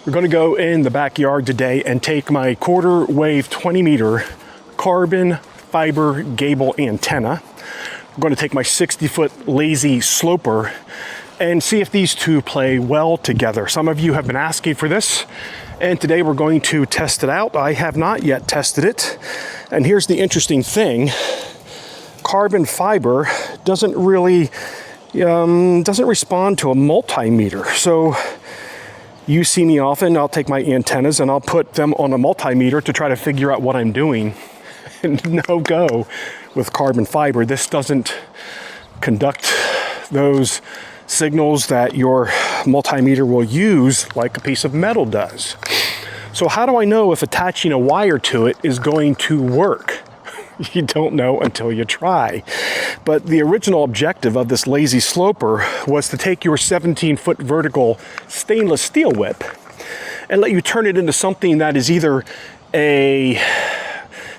We're going to go in the backyard today and take my quarter wave 20 meter carbon fiber gable antenna. I'm going to take my 60-foot lazy sloper and see if these two play well together. Some of you have been asking for this, and today we're going to test it out. I have not yet tested it, and here's the interesting thing. Carbon fiber doesn't really doesn't respond to a multimeter. So you see me often, I'll take my antennas and I'll put them on a multimeter to try to figure out what I'm doing. No go with carbon fiber. This doesn't conduct those signals that your multimeter will use like a piece of metal does. So how do I know if attaching a wire to it is going to work? You don't know until you try. But the original objective of this lazy sloper was to take your 17-foot vertical stainless steel whip and let you turn it into something that is either a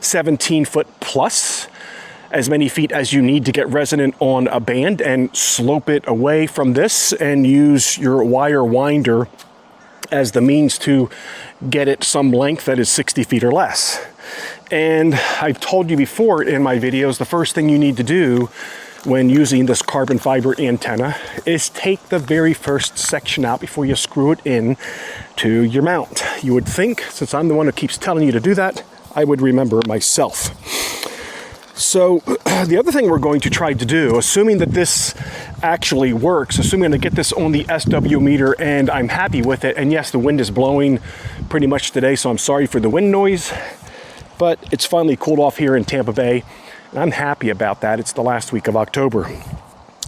17-foot plus, as many feet as you need to get resonant on a band, and slope it away from this and use your wire winder as the means to get it some length that is 60 feet or less. And I've told you before in my videos, the first thing you need to do when using this carbon fiber antenna is take the very first section out before you screw it in to your mount. You would think, since I'm the one who keeps telling you to do that, I would remember myself. So the other thing we're going to try to do, assuming that this actually works, assuming I'm going to get this on the SW meter and I'm happy with it, and yes, the wind is blowing pretty much today, so I'm sorry for the wind noise, but it's finally cooled off here in Tampa Bay, and I'm happy about that. It's the last week of October.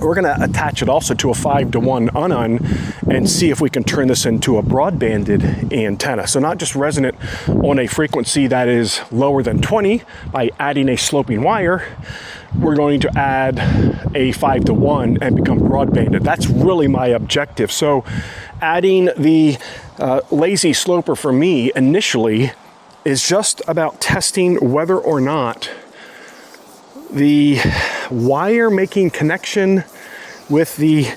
We're going to attach it also to a 5-to-1 unun and see if we can turn this into a broadbanded antenna. So not just resonant on a frequency that is lower than 20 by adding a sloping wire, we're going to add a 5-to-1 and become broadbanded. That's really my objective. So adding the lazy sloper for me initially is just about testing whether or not the wire making connection with the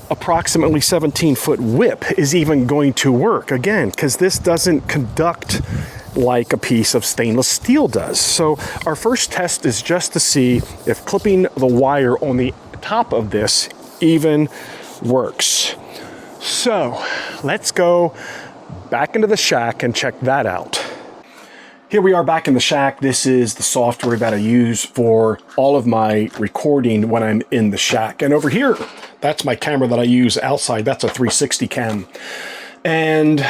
approximately 17-foot whip is even going to work, again, because this doesn't conduct like a piece of stainless steel does. So our first test is just to see if clipping the wire on the top of this even works. So let's go back into the shack and check that out. Here we are back in the shack. This is the software that I use for all of my recording when I'm in the shack. And over here, that's my camera that I use outside. That's a 360 cam. And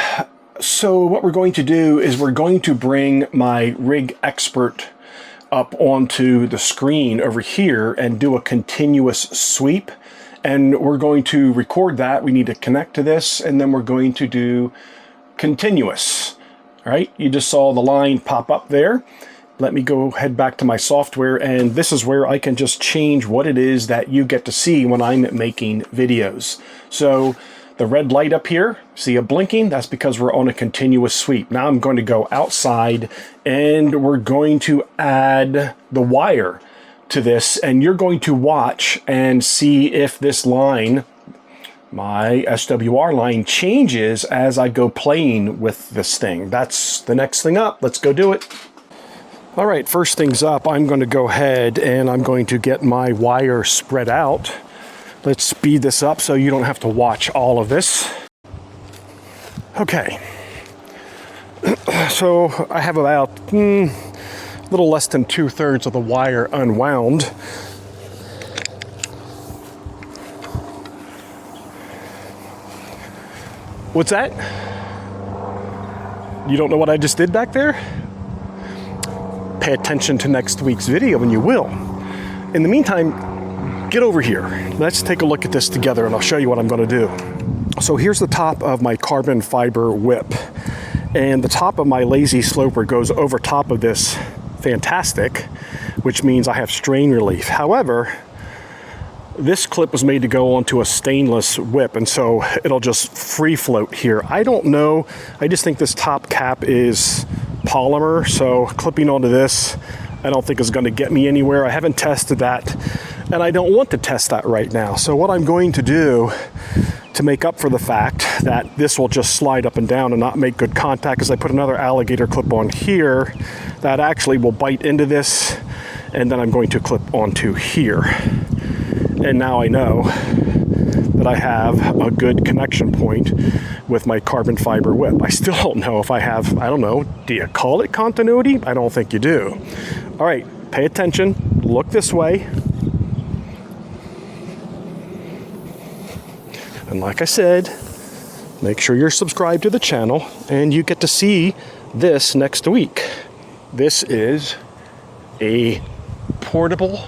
so what we're going to do is we're going to bring my Rig Expert up onto the screen over here and do a continuous sweep. And we're going to record that. We need to connect to this, and then we're going to do continuous. All right, you just saw the line pop up there. Let me go head back to my software, and this is where I can just change what it is that you get to see when I'm making videos. So the red light up here, see it blinking? That's because we're on a continuous sweep. Now I'm going to go outside and we're going to add the wire to this, and you're going to watch and see if this line, my SWR line, changes as I go playing with this thing. That's the next thing up. Let's go do it. All right, first things up, I'm going to go ahead and I'm going to get my wire spread out. Let's speed this up so you don't have to watch all of this. Okay. So I have about a little less than 2/3 of the wire unwound. What's that? You don't know what I just did back there? Pay attention to next week's video and you will. In the meantime, get over here. Let's take a look at this together and I'll show you what I'm going to do. So here's the top of my carbon fiber whip, and the top of my lazy sloper goes over top of this fantastic, which means I have strain relief. However, this clip was made to go onto a stainless whip, and so it'll just free float here. I don't know. I just think this top cap is polymer, so clipping onto this I don't think is going to get me anywhere. I haven't tested that, and I don't want to test that right now. So what I'm going to do to make up for the fact that this will just slide up and down and not make good contact, as I put another alligator clip on here that actually will bite into this, and then I'm going to clip onto here. And now I know that I have a good connection point with my carbon fiber whip. I still don't know if I have, I don't know, do you call it continuity? I don't think you do. All right, pay attention, look this way. And like I said, make sure you're subscribed to the channel and you get to see this next week. This is a portable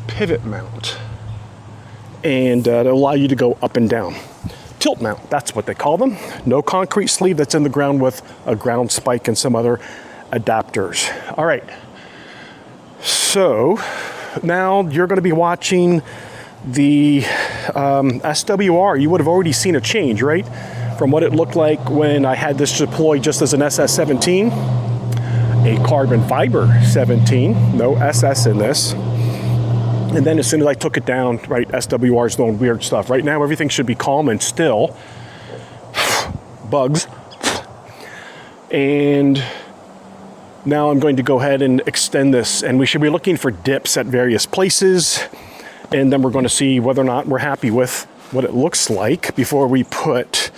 pivot mount, and it'll allow you to go up and down. Tilt mount, that's what they call them. No concrete sleeve that's in the ground with a ground spike and some other adapters. All right, so now you're going to be watching the SWR. You would have already seen a change, right? From what it looked like when I had this deployed just as an SS17, a carbon fiber 17, no SS in this. And then as soon as I took it down, right, SWR's doing weird stuff. Right now, everything should be calm and still. Bugs. And now I'm going to go ahead and extend this. And we should be looking for dips at various places. And then we're going to see whether or not we're happy with what it looks like before we put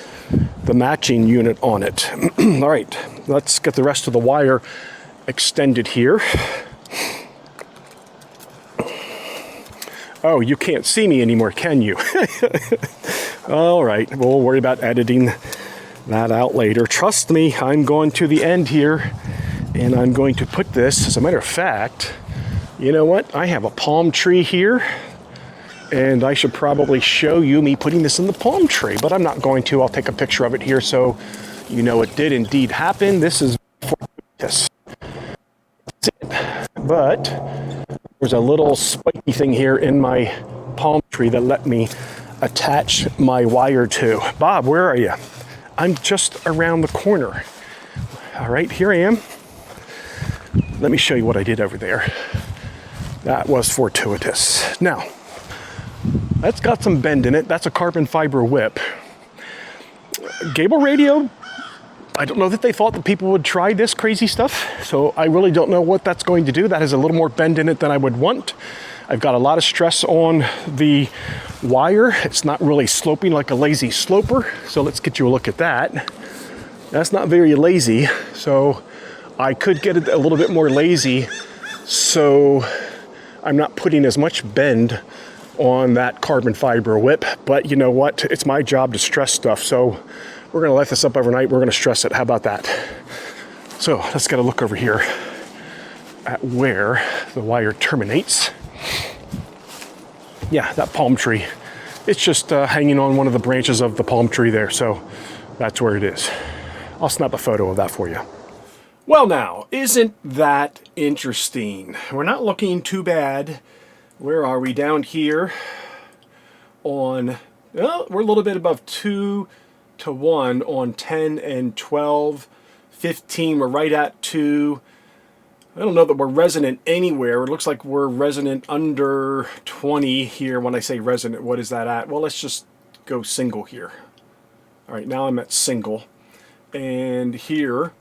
the matching unit on it. All right, let's get the rest of the wire extended here. Oh, you can't see me anymore, can you? All right, we'll worry about editing that out later. Trust me, I'm going to the end here, and I'm going to put this, as a matter of fact, you know what? I have a palm tree here, and I should probably show you me putting this in the palm tree, but I'm not going to. I'll take a picture of it here so you know it did indeed happen. This is fortuitous. But there's a little spiky thing here in my palm tree that let me attach my wire to. Bob, where are you? I'm just around the corner. All right, here I am. Let me show you what I did over there. That was fortuitous. Now, that's got some bend in it. That's a carbon fiber whip. Gable radio, I don't know that they thought that people would try this crazy stuff, so I really don't know what that's going to do. That has a little more bend in it than I would want. I've got a lot of stress on the wire. It's not really sloping like a lazy sloper, so let's get you a look at that. That's not very lazy, so I could get it a little bit more lazy so I'm not putting as much bend on that carbon fiber whip. But you know what? It's my job to stress stuff, so we're going to let this up overnight. We're going to stress it. How about that? So let's get a look over here at where the wire terminates. Yeah, that palm tree. It's just hanging on one of the branches of the palm tree there. So that's where it is. I'll snap a photo of that for you. Well now, isn't that interesting? We're not looking too bad. Where are we? Down here on, well, we're a little bit above 2 to 1 on 10 and 12, 15, we're right at 2. I don't know that we're resonant anywhere. It looks like we're resonant under 20 here. When I say resonant, what is that at? Well, let's just go single here. All right, now I'm at single. And here,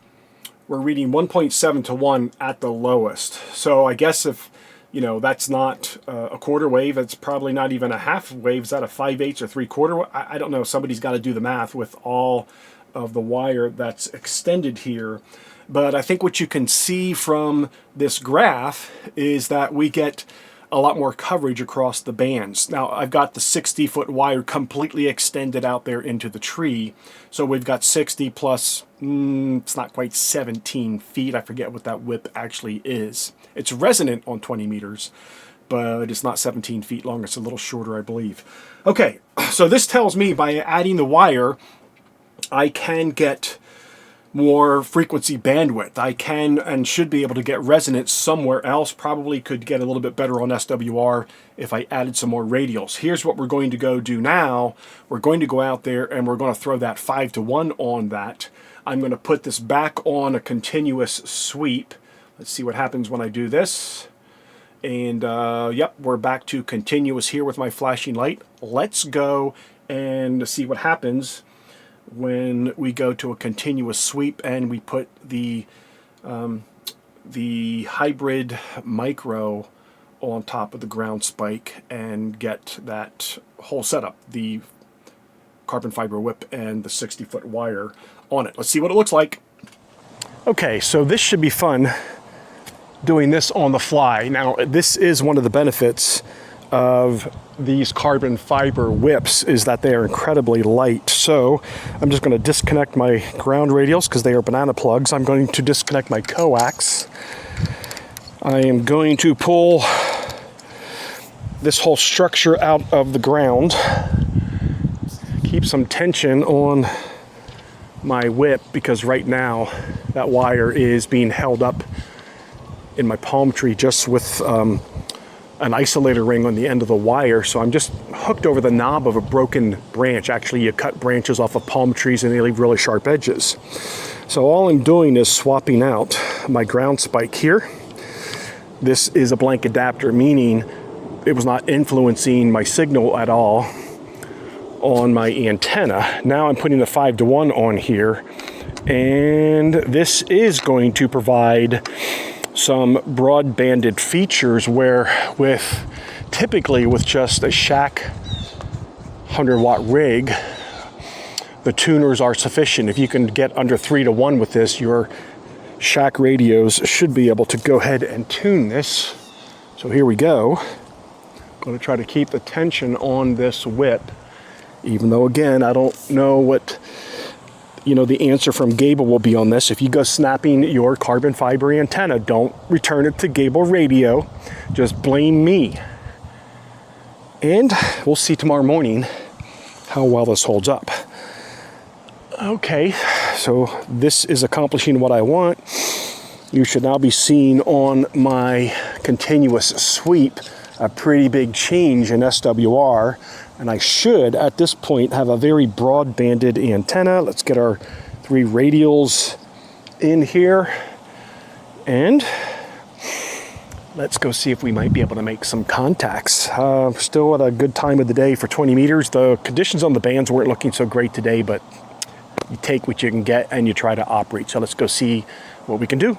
we're reading 1.7 to 1 at the lowest. So I guess if, you know, that's not a quarter wave, it's probably not even a half wave. Is that a 5/8 or 3/4? I don't know. Somebody's got to do the math with all of the wire that's extended here. But I think what you can see from this graph is that we get a lot more coverage across the bands. Now, I've got the 60-foot wire completely extended out there into the tree. So we've got 60 plus, it's not quite 17 feet. I forget what that whip actually is. It's resonant on 20 meters, but it's not 17 feet long. It's a little shorter, I believe. Okay, so this tells me by adding the wire, I can get more frequency bandwidth. I can and should be able to get resonance somewhere else. Probably could get a little bit better on SWR if I added some more radials. Here's what we're going to go do now. We're going to go out there and we're going to throw that 5 to 1 on that. I'm going to put this back on a continuous sweep. Let's see what happens when I do this. And yep, we're back to continuous here with my flashing light. Let's go and see what happens when we go to a continuous sweep and we put the hybrid micro on top of the ground spike and get that whole setup, the carbon fiber whip and the 60-foot wire on it. Let's see what it looks like. Okay, so this should be fun, doing this on the fly. Now, this is one of the benefits of these carbon fiber whips, is that they are incredibly light. So I'm just going to disconnect my ground radials because they are banana plugs. I'm going to disconnect my coax. I am going to pull this whole structure out of the ground, keep some tension on my whip, because right now that wire is being held up in my palm tree just with an isolator ring on the end of the wire. So I'm just hooked over the knob of a broken branch. Actually, you cut branches off of palm trees and they leave really sharp edges. So all I'm doing is swapping out my ground spike here. This is a blank adapter, meaning it was not influencing my signal at all on my antenna. Now I'm putting the 5-to-1 on here, and this is going to provide some broadbanded features where typically with just a Shack 100-watt rig, the tuners are sufficient. If you can get under 3-to-1 with this, your Shack radios should be able to go ahead and tune this. So here we go. I'm going to try to keep the tension on this whip, even though, again, I don't know what the answer from Gable will be on this. If you go snapping your carbon fiber antenna, don't return it to Gable Radio. Just blame me. And we'll see tomorrow morning how well this holds up. Okay, so this is accomplishing what I want. You should now be seeing on my continuous sweep a pretty big change in SWR. And I should, at this point, have a very broad-banded antenna. Let's get our 3 radials in here. And let's go see if we might be able to make some contacts. Still at a good time of the day for 20 meters. The conditions on the bands weren't looking so great today, but you take what you can get and you try to operate. So let's go see what we can do.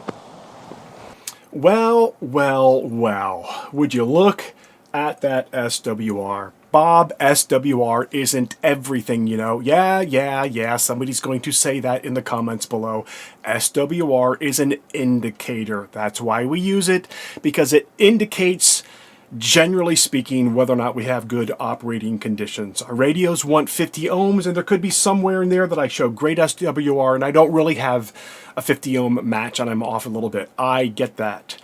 Well, would you look at that SWR? Bob, SWR isn't everything, Yeah, somebody's going to say that in the comments below. SWR is an indicator. That's why we use it, because it indicates, generally speaking, whether or not we have good operating conditions. Our radios want 50 ohms, and there could be somewhere in there that I show great SWR, and I don't really have a 50 ohm match, and I'm off a little bit. I get that.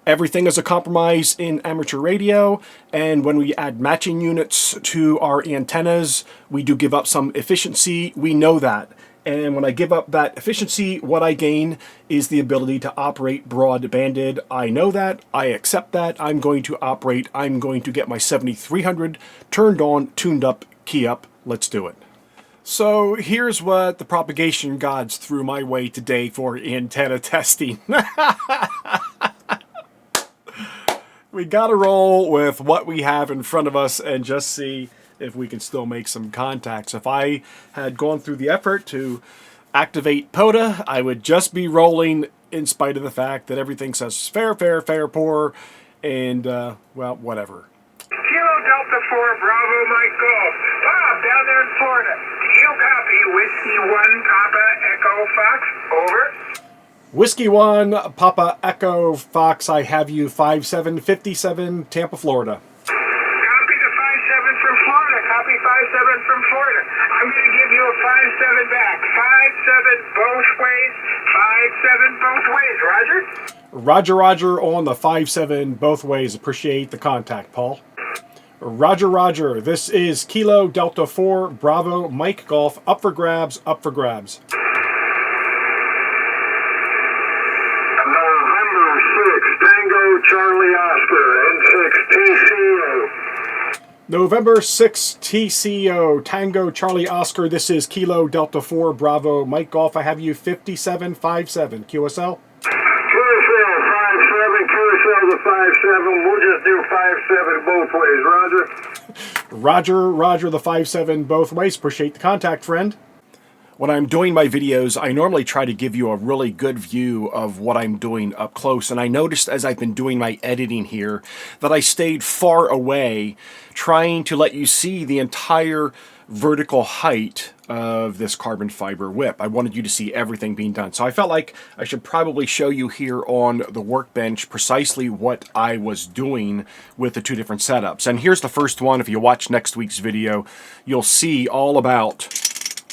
Everything is a compromise in amateur radio, and when we add matching units to our antennas, we do give up some efficiency. We know that. And when I give up that efficiency, what I gain is the ability to operate broad-banded. I know that. I accept that. I'm going to operate. I'm going to get my 7300 turned on, tuned up, key up. Let's do it. So here's what the propagation gods threw my way today for antenna testing. We gotta roll with what we have in front of us and just see if we can still make some contacts. If I had gone through the effort to activate POTA, I would just be rolling in spite of the fact that everything says fair, poor, and, well, whatever. Kilo Delta 4, Bravo, Mike Golf. Bob, down there in Florida. Do you copy Whiskey 1, Papa, Echo, Fox? Over. Whiskey 1, Papa, Echo, Fox, I have you 5757, Tampa, Florida. Copy the 57 from Florida. Copy 57 from Florida. I'm going to give you a 57 back. 57 both ways. 57 both ways. Roger? Roger on the 57 both ways. Appreciate the contact, Paul. Roger. This is Kilo Delta 4, Bravo, Mike Golf. Up for grabs, up for grabs. Charlie Oscar, N6 TCO. November 6 TCO, Tango Charlie Oscar. This is Kilo Delta 4, Bravo, Mike Golf. I have you 5757, QSL. QSL 57, QSL the 5.7. We'll just do 5.7 both ways, Roger. Roger the 5.7 both ways. Appreciate the contact, friend. When I'm doing my videos, I normally try to give you a really good view of what I'm doing up close. And I noticed as I've been doing my editing here that I stayed far away trying to let you see the entire vertical height of this carbon fiber whip. I wanted you to see everything being done. So I felt like I should probably show you here on the Workbench precisely what I was doing with the two different setups. And here's the first one. If you watch next week's video, you'll see all about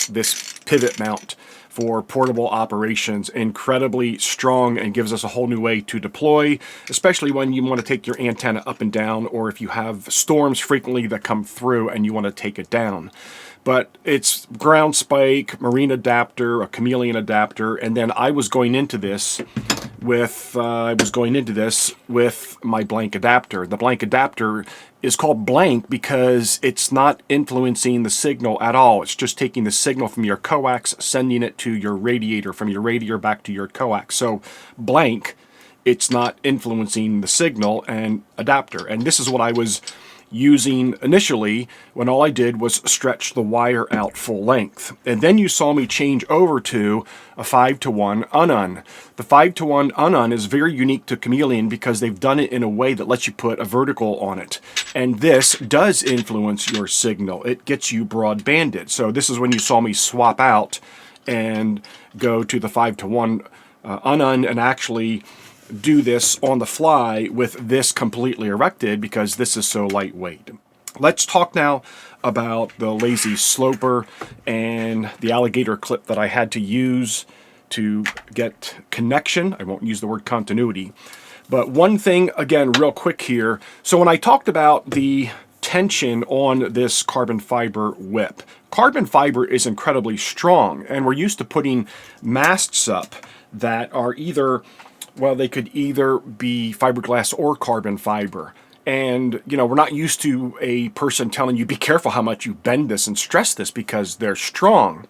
this pivot mount for portable operations. Incredibly strong and gives us a whole new way to deploy, especially when you want to take your antenna up and down, or if you have storms frequently that come through and you want to take it down. But it's ground spike, marine adapter, a chameleon adapter, and then I was going into this with my blank adapter. The blank adapter is called blank because it's not influencing the signal at all. It's just taking the signal from your coax, sending it to your radiator, from your radiator back to your coax. So blank, it's not influencing the signal and adapter. And this is what I was using initially when all I did was stretch the wire out full length. And then you saw me change over to a 5-to-1 unun. The 5-to-1 unun is very unique to Chameleon because they've done it in a way that lets you put a vertical on it. And this does influence your signal. It gets you broadbanded. So this is when you saw me swap out and go to the 5-to-1 unun and actually do this on the fly with this completely erected because this is so lightweight. Let's talk now about the lazy sloper and the alligator clip that I had to use to get connection. I won't use the word continuity. But one thing, again, real quick here. So when I talked about the tension on this carbon fiber whip, carbon fiber is incredibly strong, and we're used to putting masts up that are either, well, they could either be fiberglass or carbon fiber. And, you know, we're not used to a person telling you, be careful how much you bend this and stress this because they're strong.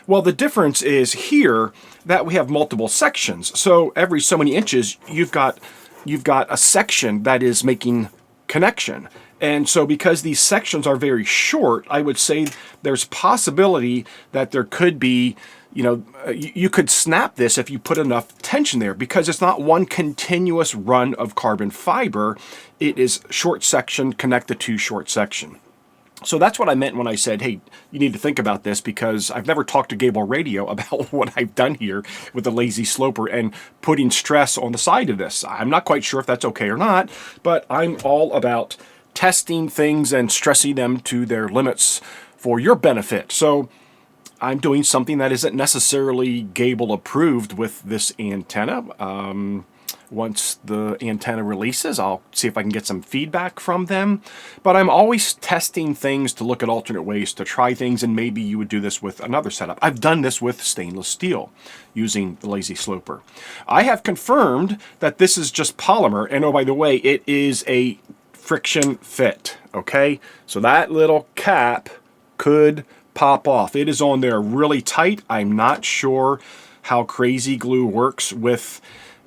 Well, the difference is here that we have multiple sections. So every so many inches, you've got a section that is making connection. And so because these sections are very short, I would say there's possibility that there could be, you know, you could snap this if you put enough tension there because it's not one continuous run of carbon fiber. It is short section connected to short section. So that's what I meant when I said, hey, you need to think about this because I've never talked to Gable Radio about what I've done here with the lazy sloper and putting stress on the side of this. I'm not quite sure if that's okay or not, but I'm all about testing things and stressing them to their limits for your benefit. So I'm doing something that isn't necessarily Gable approved with this antenna. Once the antenna releases, I'll see if I can get some feedback from them. But I'm always testing things to look at alternate ways to try things, and maybe you would do this with another setup. I've done this with stainless steel using the lazy sloper. I have confirmed that this is just polymer, and oh, by the way, it is a friction fit, okay? So that little cap could pop off. It is on there really tight. I'm not sure how crazy glue works with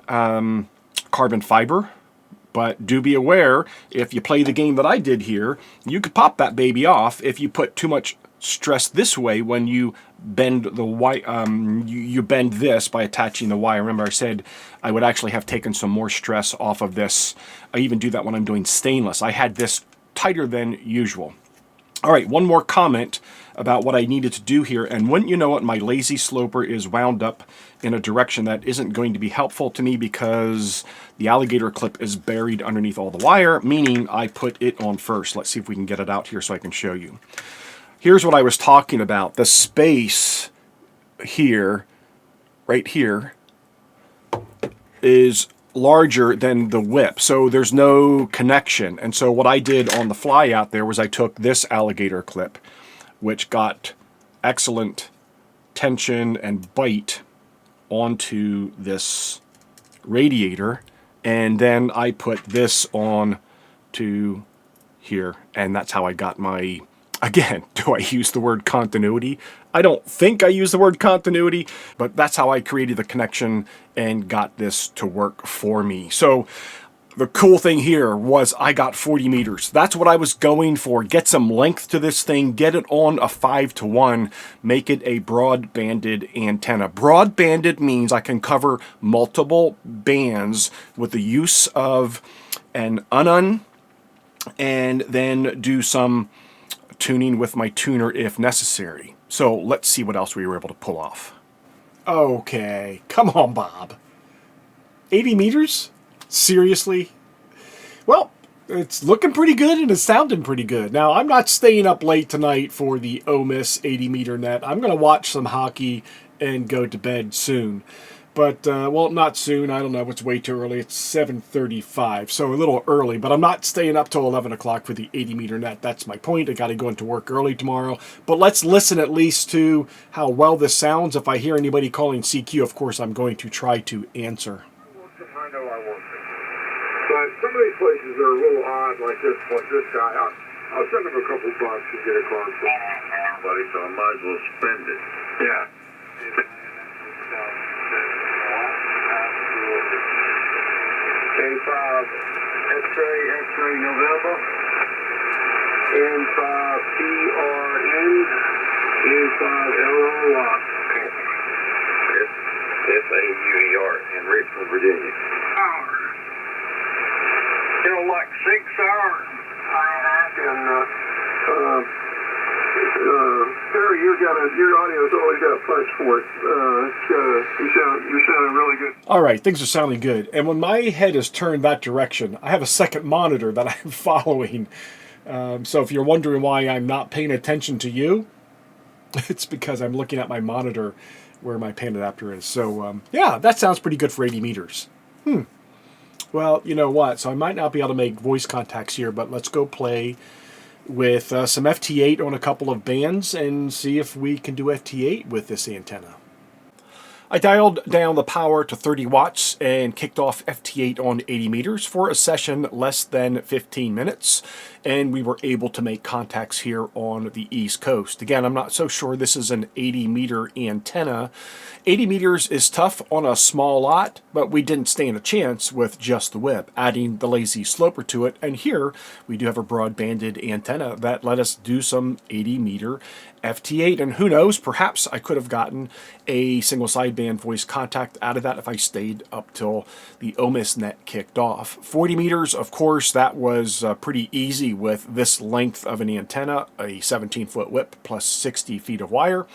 carbon fiber, but do be aware, if you play the game that I did here, you could pop that baby off if you put too much stress this way when you bend the wire. You bend this by attaching the wire. Remember I said I would actually have taken some more stress off of this. I even do that when I'm doing stainless. I had this tighter than usual. All right, one more comment about what I needed to do here, and wouldn't you know it, my lazy sloper is wound up in a direction that isn't going to be helpful to me because the alligator clip is buried underneath all the wire, meaning I put it on first. Let's see if we can get it out here so I can show you. Here's what I was talking about. The space here, right here, is larger than the whip, so there's no connection. And so what I did on the fly out there was I took this alligator clip, which got excellent tension and bite onto this radiator, and then I put this on to here, and that's how I got my, again, do I use the word continuity? I don't think I use the word continuity, but that's how I created the connection and got this to work for me. So the cool thing here was I got 40 meters. That's what I was going for. Get some length to this thing, get it on a 5-to-1, make it a broadbanded antenna. Broadbanded means I can cover multiple bands with the use of an unun and then do some tuning with my tuner if necessary. So let's see what else we were able to pull off. Okay, come on, Bob. 80 meters? Seriously? Well, it's looking pretty good and it's sounding pretty good. Now, I'm not staying up late tonight for the Ole Miss 80 meter net. I'm going to watch some hockey and go to bed soon. But, well, not soon. I don't know. It's way too early. It's 7:35, so a little early. But I'm not staying up till 11 o'clock for the 80 meter net. That's my point. I got to go into work early tomorrow. But let's listen at least to how well this sounds. If I hear anybody calling CQ, of course, I'm going to try to answer. I know I want to. But some of these places are a little odd, like this guy. I'll send him a couple bucks to get a card from somebody, so I might as well spend it. Yeah. K5 X-ray November. N5 PRN. N5 LOY. SAUER in Richmond, Virginia. Hours. You know, like 6 hours. Perry, your audio's always got a punch for it. You're sounding really good. All right, things are sounding good. And when my head is turned that direction, I have a second monitor that I'm following. So if you're wondering why I'm not paying attention to you, it's because I'm looking at my monitor where my pan adapter is. So, yeah, that sounds pretty good for 80 meters. Well, you know what? So I might not be able to make voice contacts here, but let's go play with some FT8 on a couple of bands and see if we can do FT8 with this antenna. I dialed down the power to 30 watts and kicked off FT8 on 80 meters for a session less than 15 minutes, and we were able to make contacts here on the East Coast. Again, I'm not so sure this is an 80 meter antenna. 80 meters is tough on a small lot, but we didn't stand a chance with just the whip, adding the lazy sloper to it, and here we do have a broadbanded antenna that let us do some 80 meter FT8, and who knows, perhaps I could have gotten a single sideband voice contact out of that if I stayed up till the Ole Miss net kicked off. 40 meters, of course, that was pretty easy with this length of an antenna, a 17-foot whip plus 60 feet of wire.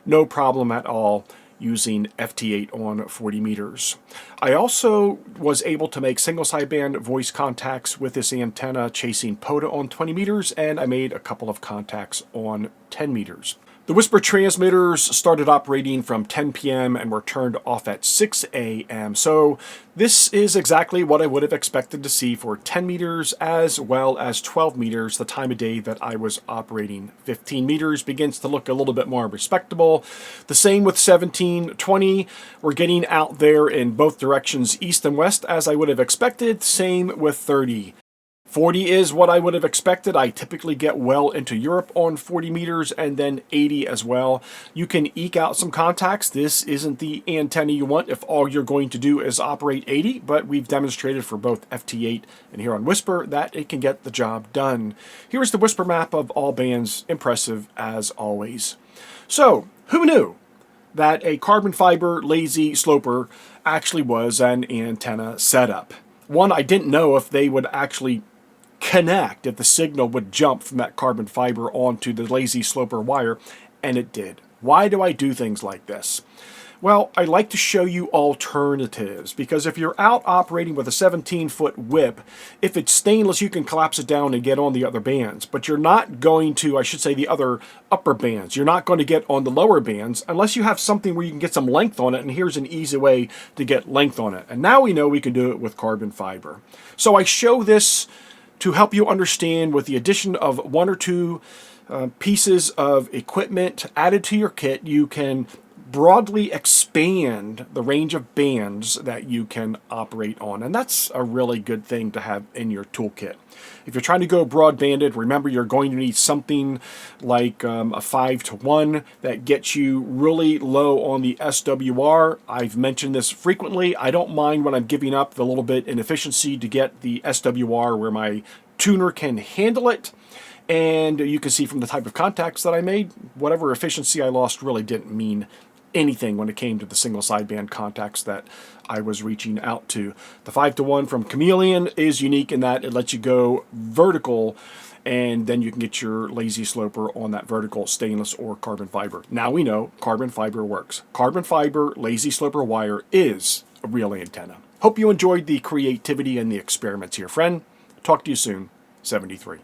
No problem at all using FT8 on 40 meters. I also was able to make single sideband voice contacts with this antenna chasing POTA on 20 meters, and I made a couple of contacts on 10 meters. The Whisper transmitters started operating from 10 p.m. and were turned off at 6 a.m. So this is exactly what I would have expected to see for 10 meters as well as 12 meters, the time of day that I was operating. 15 meters begins to look a little bit more respectable. The same with 17, 20. We're getting out there in both directions, east and west, as I would have expected. Same with 30. 40 is what I would have expected. I typically get well into Europe on 40 meters, and then 80 as well. You can eke out some contacts. This isn't the antenna you want if all you're going to do is operate 80, but we've demonstrated for both FT8 and here on Whisper that it can get the job done. Here's the Whisper map of all bands. Impressive as always. So, who knew that a carbon fiber lazy sloper actually was an antenna setup? One, I didn't know if they would actually connect, if the signal would jump from that carbon fiber onto the lazy sloper wire, and it did. Why do I do things like this? Well, I like to show you alternatives, because if you're out operating with a 17-foot whip, if it's stainless, you can collapse it down and get on the other bands, but you're not going to, I should say, the other upper bands. You're not going to get on the lower bands unless you have something where you can get some length on it, and here's an easy way to get length on it. And now we know we can do it with carbon fiber. So I show this to help you understand, with the addition of one or two pieces of equipment added to your kit, you can broadly expand the range of bands that you can operate on. And that's a really good thing to have in your toolkit. If you're trying to go broadbanded, remember you're going to need something like a 5-to-1 that gets you really low on the SWR. I've mentioned this frequently. I don't mind when I'm giving up the little bit in efficiency to get the SWR where my tuner can handle it. And you can see from the type of contacts that I made, whatever efficiency I lost really didn't mean anything when it came to the single sideband contacts that I was reaching out to. The 5-to-1 from Chameleon is unique in that it lets you go vertical, and then you can get your lazy sloper on that vertical stainless or carbon fiber. Now we know carbon fiber works. Carbon fiber lazy sloper wire is a real antenna. Hope you enjoyed the creativity and the experiments here, friend. Talk to you soon. 73.